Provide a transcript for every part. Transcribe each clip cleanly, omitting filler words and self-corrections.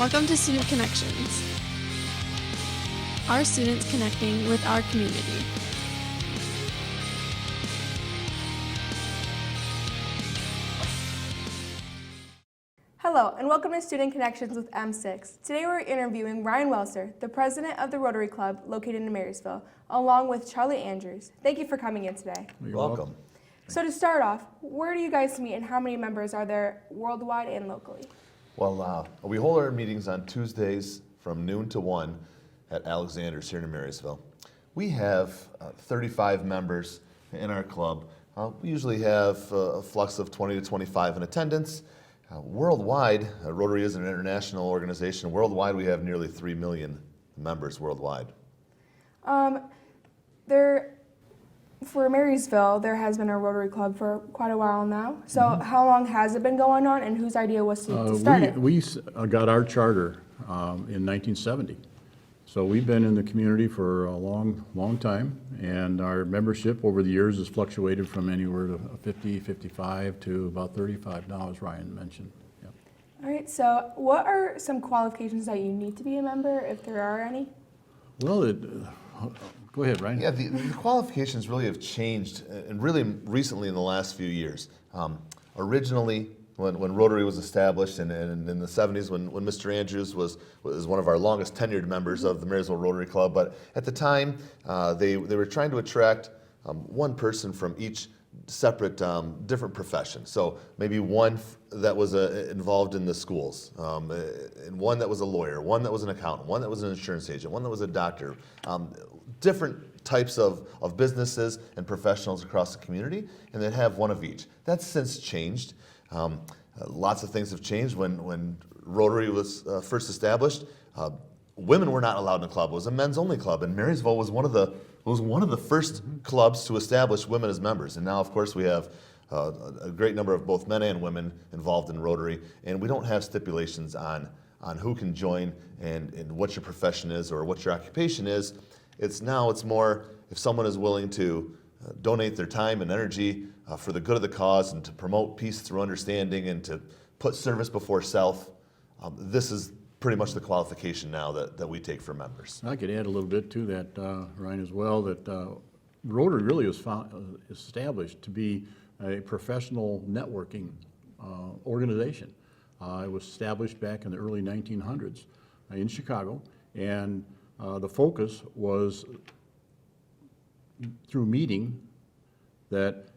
Welcome to Student Connections. Our students connecting with our community. Hello, and welcome to Student Connections with M6. Today we're interviewing Ryan Welser, the president of the Rotary Club located in Marysville, along with Charlie Andrews. Thank you for coming in today. You're welcome. So to start off, where do you guys meet and how many members are there worldwide and locally? Well, we hold our meetings on Tuesdays from noon to 1 at Alexander's here in Marysville. We have 35 members in our club. We usually have a flux of 20 to 25 in attendance. Worldwide, Rotary is an international organization. Worldwide, we have nearly 3 million members worldwide. For Marysville, there has been a Rotary Club for quite a while now. So how long has it been going on, and whose idea was to start it? We got our charter in 1970. So we've been in the community for a long time, and our membership over the years has fluctuated from anywhere to 50, 55 to about 35 now, as Ryan mentioned. Yep. All right, so what are some qualifications that you need to be a member, if there are any? Well, go ahead, Ryan. Yeah, the qualifications really have changed, and really recently in the last few years. Originally, when Rotary was established, and in the 70s, when Mr. Andrews was one of our longest tenured members of the Marysville Rotary Club, but at the time, they were trying to attract one person from each separate different profession. So maybe one that was involved in the schools, and one that was a lawyer, one that was an accountant, one that was an insurance agent, one that was a doctor, different types of businesses and professionals across the community, and then have one of each. That's since changed. Lots of things have changed. When Rotary was first established, women were not allowed in the club. It was a men's only club, and Marysville was one of the first clubs to establish women as members. And now, of course, we have a great number of both men and women involved in Rotary, and we don't have stipulations on who can join and what your profession is or what your occupation is. It's more if someone is willing to donate their time and energy for the good of the cause and to promote peace through understanding and to put service before self. This is pretty much the qualification now that we take for members. I could add a little bit to that, Ryan, as well, that Rotary really was established to be a professional networking organization. It was established back in the early 1900s in Chicago, and the focus was through meeting that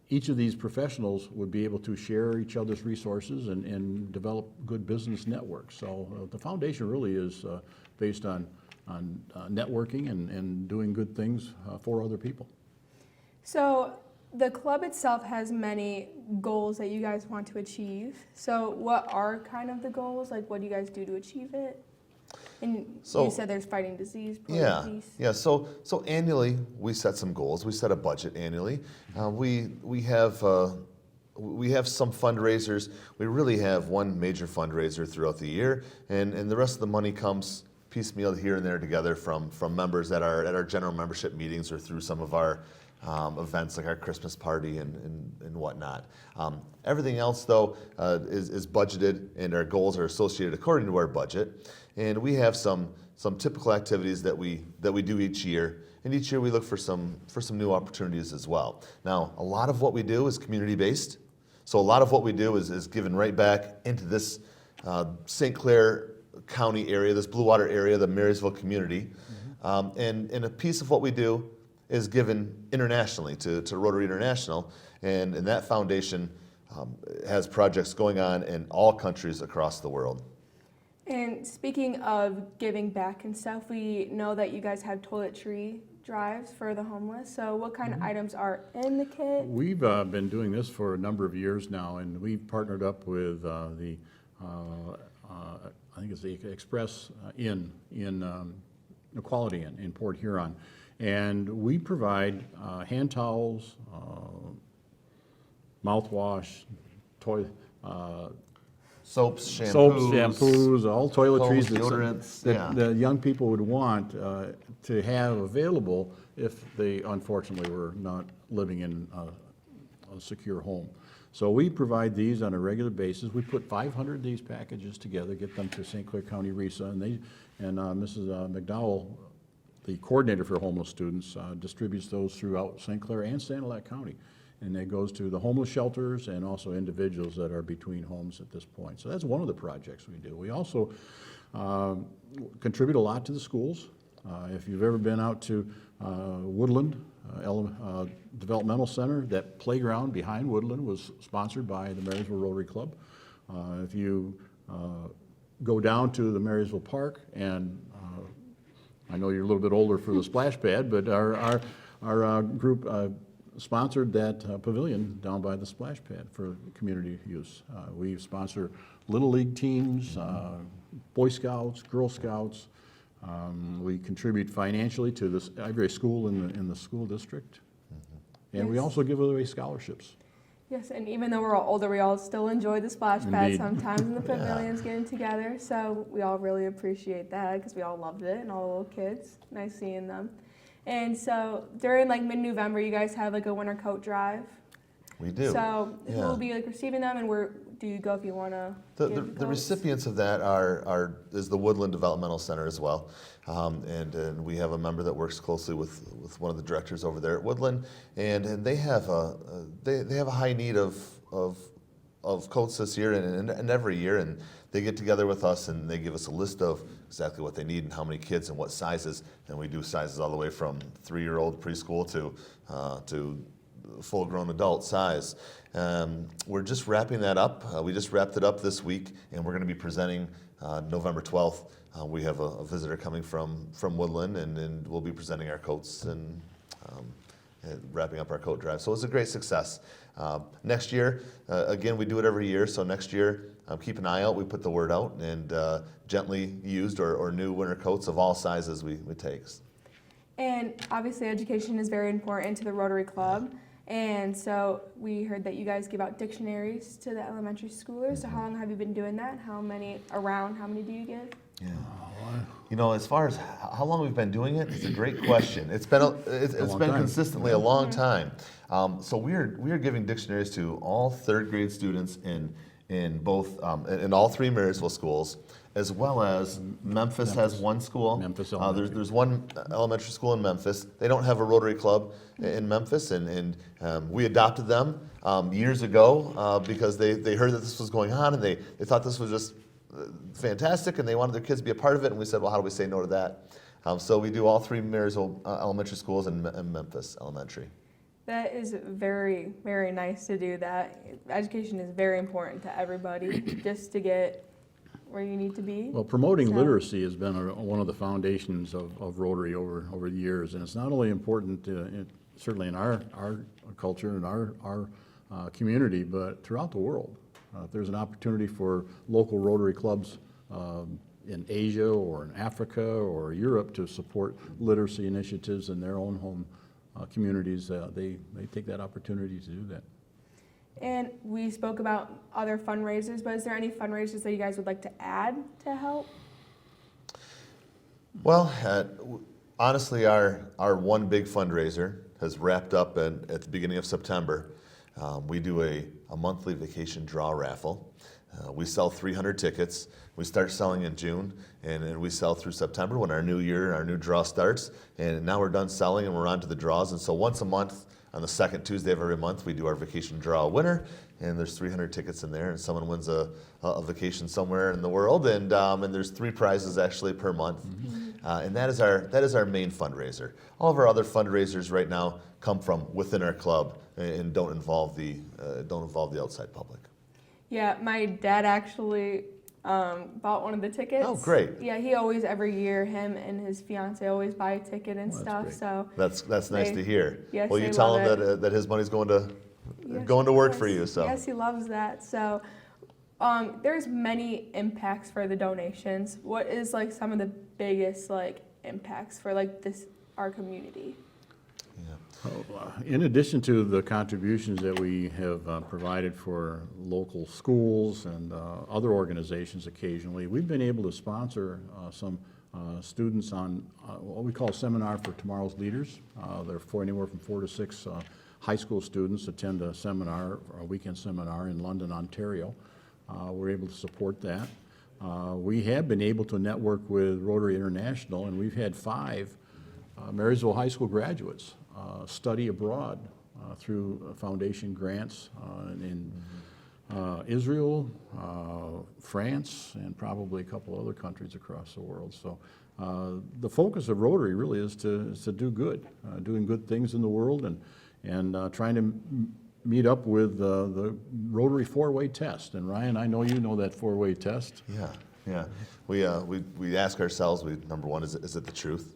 each of these professionals would be able to share each other's resources and develop good business networks. So the foundation really is based on networking and doing good things for other people. So the club itself has many goals that you guys want to achieve. So what are kind of the goals? Like, what do you guys do to achieve it? And you said there's fighting disease, peace. Yeah. So annually we set some goals. We set a budget annually. We have some fundraisers. We really have one major fundraiser throughout the year, and the rest of the money comes piecemeal here and there together from members at our general membership meetings or through some of our events like our Christmas party and whatnot. Everything else, though, is budgeted, and our goals are associated according to our budget. And we have some typical activities that we do each year, and each year we look for some new opportunities as well. Now, a lot of what we do is community-based, so a lot of what we do is given right back into this St. Clair County area, this Blue Water area, the Marysville community, and a piece of what we do is given internationally to Rotary International, and that foundation has projects going on in all countries across the world. And speaking of giving back and stuff, we know that you guys have toiletry drives for the homeless. So what kind of items are in the kit? We've been doing this for a number of years now, and we've partnered up with I think it's the Express Inn in Equality Inn in Port Huron. And we provide hand towels, mouthwash, Soaps, shampoos, all toiletries deodorants, that the young people would want to have available if they unfortunately were not living in a secure home. So we provide these on a regular basis. We put 500 of these packages together, get them to St. Clair County RESA, and Mrs. McDowell, the coordinator for homeless students, distributes those throughout St. Clair and Sanilac County. And that goes to the homeless shelters and also individuals that are between homes at this point. So that's one of the projects we do. We also contribute a lot to the schools. If you've ever been out to Woodland Developmental Center, that playground behind Woodland was sponsored by the Marysville Rotary Club. If you go down to the Marysville Park, and I know you're a little bit older for the splash pad, but our group sponsored that pavilion down by the splash pad for community use. We sponsor Little League teams, Boy Scouts, Girl Scouts. We contribute financially to every school in the school district. And we Yes. also give away scholarships. Yes, and even though we're all older, we all still enjoy the splash pad Indeed. sometimes in the pavilions getting together. So we all really appreciate that because we all loved it and all the little kids. Nice seeing them. And so during like mid-November, you guys have like a winter coat drive. We do. So who Yeah. will be like receiving them, and where do you go if you want to? The recipients of that is the Woodland Developmental Center as well, and we have a member that works closely with one of the directors over there at Woodland, and they have a high need of coats this year and every year, and they get together with us and they give us a list of exactly what they need and how many kids and what sizes, and we do sizes all the way from 3-year-old preschool to full-grown adult size. We're just wrapping that up. We just wrapped it up this week, and we're going to be presenting November 12th. We have a visitor coming from Woodland, and we'll be presenting our coats and wrapping up our coat drive. So it was a great success. Next year, again, we do it every year, so next year, keep an eye out. We put the word out, and gently used or new winter coats of all sizes we take. And obviously, education is very important to the Rotary Club. And so we heard that you guys give out dictionaries to the elementary schoolers. So how long have you been doing that? How many do you give? Yeah. You know, as far as how long we've been doing it, it's a great question. It's been consistently a long time. So we are giving dictionaries to all 3rd grade students in both in all 3 Marysville schools, as well as Memphis has one school. Memphis Elementary. There's one elementary school in Memphis. They don't have a Rotary Club in Memphis, and we adopted them years ago because they heard that this was going on, and they thought this was just fantastic, and they wanted their kids to be a part of it, and we said, well, how do we say no to that? So we do all 3 Marysville elementary schools and Memphis Elementary. That is very, very nice to do that. Education is very important to everybody just to get where you need to be. Well, promoting So- literacy has been one of the foundations of Rotary over the years, and it's not only important certainly in our culture and our community, but throughout the world. If there's an opportunity for local Rotary clubs in Asia or in Africa or Europe to support literacy initiatives in their own home communities, they take that opportunity to do that. And we spoke about other fundraisers, but is there any fundraisers that you guys would like to add to help? Well, honestly, our one big fundraiser has wrapped up at the beginning of September. We do a monthly vacation draw raffle. We sell 300 tickets. We start selling in June, and we sell through September when our new draw starts. And now we're done selling, and we're on to the draws. And so once a month, on the 2nd Tuesday of every month, we do our vacation draw winner, and there's 300 tickets in there, and someone wins a vacation somewhere in the world, and there's 3 prizes actually per month, and that is our main fundraiser. All of our other fundraisers right now come from within our club and don't involve the outside public. Yeah, my dad actually bought one of the tickets. Oh, great. Yeah, he always, every year, him and his fiance always buy a ticket and Well, stuff. that's So That's nice They- to hear. yes, Well, you they tell love him that his money's going to yes, work yes. for you. So Yes, he loves that. So there's many impacts for the donations. What is like some of the biggest like impacts for like our community? In addition to the contributions that we have provided for local schools and other organizations occasionally, we've been able to sponsor some students on what we call Seminar for Tomorrow's Leaders. There are anywhere from 4 to 6 high school students attend a seminar, a weekend seminar in London, Ontario. We're able to support that. We have been able to network with Rotary International, and we've had 5 Marysville High School graduates study abroad through foundation grants in Israel, France, and probably a couple other countries across the world. So the focus of Rotary really is to do good, doing good things in the world, and trying to meet up with the Rotary 4-way test. And Ryan, I know you know that 4-way test. Yeah. We ask ourselves, number one, is it the truth?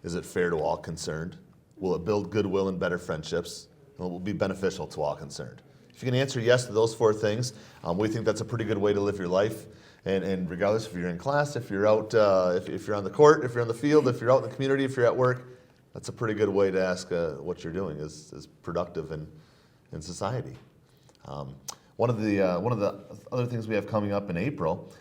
Is it fair to all concerned? Will it build goodwill and better friendships? And it will be beneficial to all concerned. If you can answer yes to those 4 things, we think that's a pretty good way to live your life. And regardless if you're in class, if you're out, if you're on the court, if you're on the field, if you're out in the community, if you're at work, that's a pretty good way to ask what you're doing is productive in society. One of the other things we have coming up in April,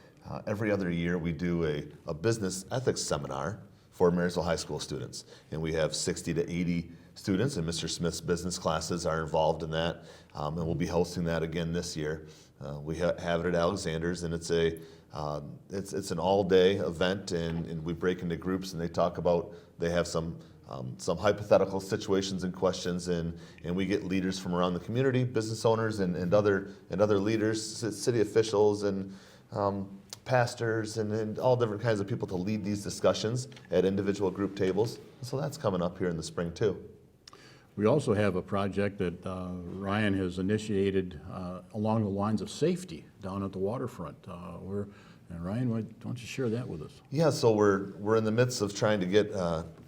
every other year we do a business ethics seminar for Marysville High School students. And we have 60 to 80 students, and Mr. Smith's business classes are involved in that. And we'll be hosting that again this year. We have it at Alexander's, and it's an all-day event, and we break into groups, and they have some hypothetical situations and questions, and we get leaders from around the community, business owners and other leaders, city officials, and pastors, and all different kinds of people to lead these discussions at individual group tables. So that's coming up here in the spring too. We also have a project that Ryan has initiated along the lines of safety down at the waterfront. And Ryan, why don't you share that with us? Yeah, so we're in the midst of trying to get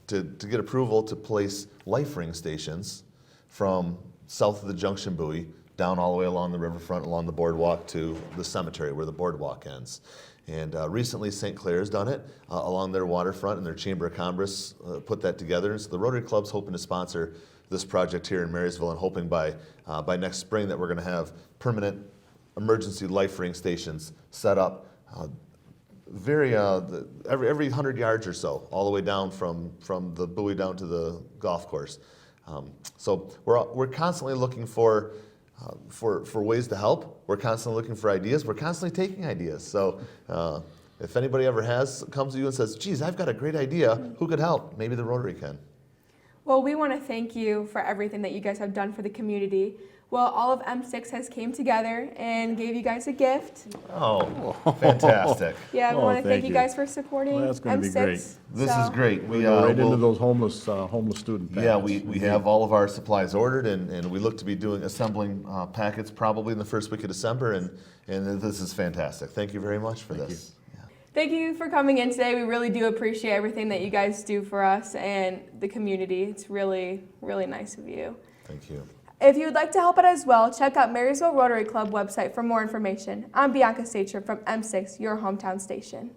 get approval to place life ring stations from south of the junction buoy down all the way along the riverfront, along the boardwalk to the cemetery where the boardwalk ends. And recently St. Clair's done it along their waterfront, and their Chamber of Commerce put that together. And so the Rotary Club's hoping to sponsor this project here in Marysville, and hoping by next spring that we're going to have permanent emergency life ring stations set up every 100 yards or so, all the way down from the buoy down to the golf course. So we're constantly looking for ways to help. We're constantly looking for ideas. We're constantly taking ideas. So if anybody ever comes to you and says, geez, I've got a great idea, who could help? Maybe the Rotary can. Well, we want to thank you for everything that you guys have done for the community. Well, all of M6 has came together and gave you guys a gift. Oh, fantastic. Yeah, we want to thank you you guys for supporting Well, that's gonna M6. be great. This is great. We go right into those homeless student packets. Yeah, we have all of our supplies ordered, and we look to be assembling packets probably in the first week of December, and this is fantastic. Thank you very much for this. Yeah. Thank you for coming in today. We really do appreciate everything that you guys do for us and the community. It's really, really nice of you. Thank you. If you would like to help out as well, check out Marysville Rotary Club website for more information. I'm Bianca Stacher from M6, your hometown station.